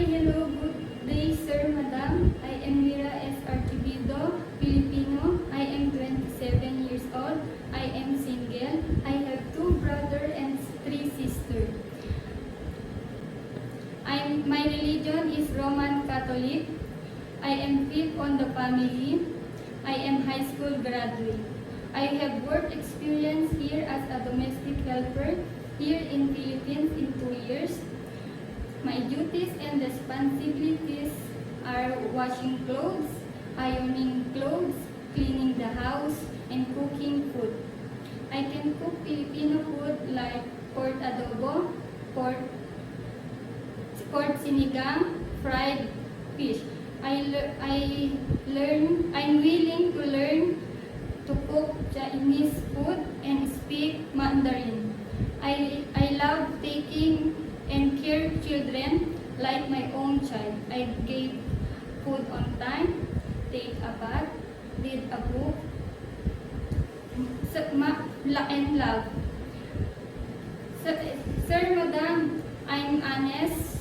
hello, good day, sir, madam. I am Mira S. Archibido, Filipino. I am 27 years old. I am single. I have 2 brothers and 3 sisters. My religion is Roman Catholic. I am fifth on the family. I am high school graduate. I have work experience here as a domestic helper here in Philippines in 2 years. My duties and responsibilities are washing clothes, ironing clothes, cleaning the house, and cooking food. I can cook Filipino food like pork adobo, pork sinigang, fried fish. I'm willing to learn to cook Chinese food and speak Mandarin. I love taking and care children like my own child. I gave food on time, take a bath, read a book, and love. Sir, madam, I'm honest,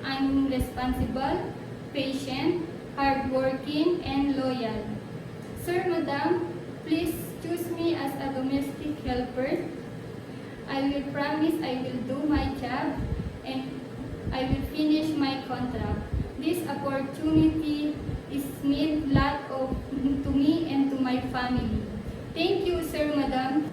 I'm responsible, patient, hardworking, and loyal. Sir, madam, please choose me as a domestic helper. I will promise I will do my job and I will finish my contract. This opportunity is mean lot of to me and to my family. Thank you, sir, madam.